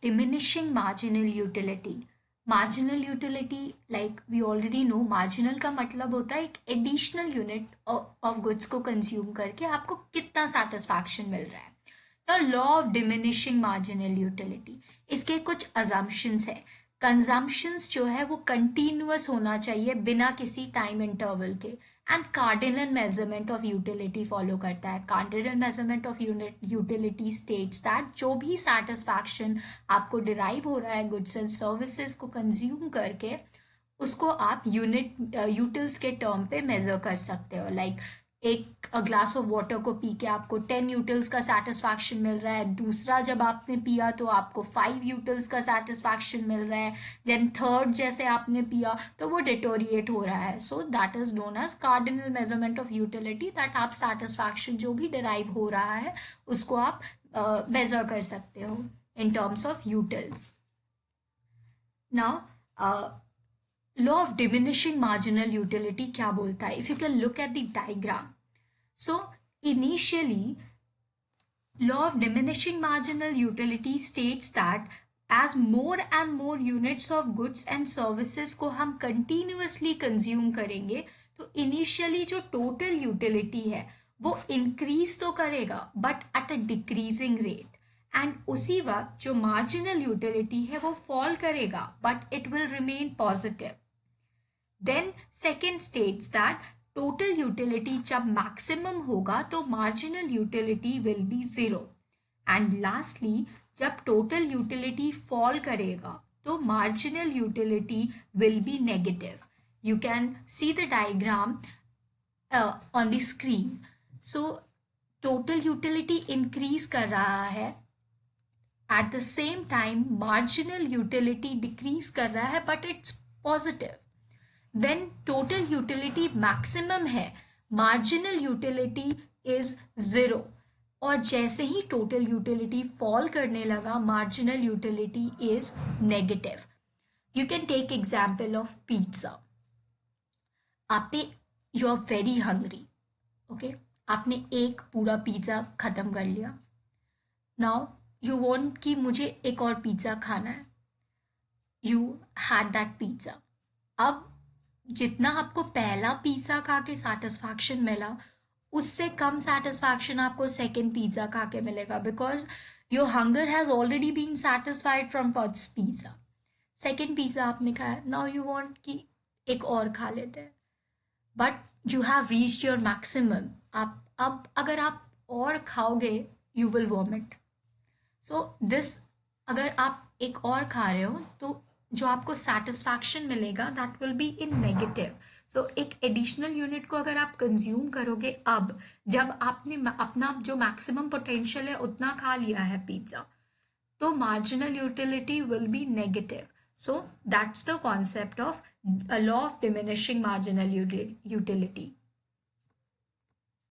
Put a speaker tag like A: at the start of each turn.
A: diminishing marginal utility. Marginal utility like we already know, marginal का मतलब होता है एक एडिशनल यूनिट ऑफ गुड्स को कंज्यूम करके आपको कितना सेटिस्फैक्शन मिल रहा है. The law of diminishing marginal utility, इसके कुछ अजम्पशंस है. कंजम्पशंस जो है वो कंटिन्यूअस होना चाहिए बिना किसी टाइम इंटरवल के. And cardinal measurement of utility follow करता है. Cardinal measurement of utility states that जो भी सेटिस्फैक्शन आपको डिराइव हो रहा है गुड्स एंड सर्विसेज को कंज्यूम करके, उसको आप यूनिट यूटिल्स के टर्म पे मेजर कर सकते हो. लाइक एक ग्लास ऑफ वाटर को पी के आपको 10 यूटिल्स का सेटिस्फैक्शन मिल रहा है, दूसरा जब आपने पिया तो आपको 5 यूटिल्स का सेटिस्फैक्शन मिल रहा है, देन थर्ड जैसे आपने पिया तो वो डिटोरिएट हो रहा है. So that is known as cardinal measurement of utility, that आप सेटिस्फैक्शन जो भी डिराइव हो रहा है उसको आप मेजर कर सकते हो in terms of utils. Now law of diminishing marginal utility क्या बोलता है? If you can look at the diagram. So initially, law of diminishing marginal utility states that as more and more units of goods and services को हम continuously consume करेंगे तो initially जो total utility है वो increase तो करेगा but at a decreasing rate, and उसी वक्त जो marginal utility है वो fall करेगा but it will remain positive. Then second states that total utility जब मैक्सिमम होगा तो marginal utility will be zero. And lastly जब टोटल यूटिलिटी फॉल करेगा तो marginal utility will be negative. You can see the diagram on the screen. So total utility increase कर रहा है, at the same time marginal utility decrease कर रहा है but it's positive. Then total utility maximum है, marginal utility is zero, और जैसे ही टोटल यूटिलिटी फॉल करने लगा marginal utility is negative. You can take example of pizza. आपने you are very hungry, okay, आपने एक पूरा पिज्जा खत्म कर लिया. नाउ यू वांट कि मुझे एक और पिज्जा खाना है. You had that pizza. अब जितना आपको पहला पिज्जा खा के सेटिस्फैक्शन मिला उससे कम सेटिस्फैक्शन आपको सेकेंड पिज्जा खा के मिलेगा, because your hunger has already been satisfied from first pizza. Second pizza आपने खाया, नाउ यू वांट कि एक और खा लेते हैं, but you have reached your maximum. आप अब अगर आप और खाओगे you will vomit. So this, अगर आप एक और खा रहे हो तो जो आपको सेटिस्फैक्शन मिलेगा that will be in negative. So एक एडिशनल यूनिट को अगर आप कंज्यूम करोगे, अब जब आपने अपना जो मैक्सिमम पोटेंशियल है उतना खा लिया है पिज्जा, तो marginal utility will be negative. So that's the concept of law of diminishing marginal utility.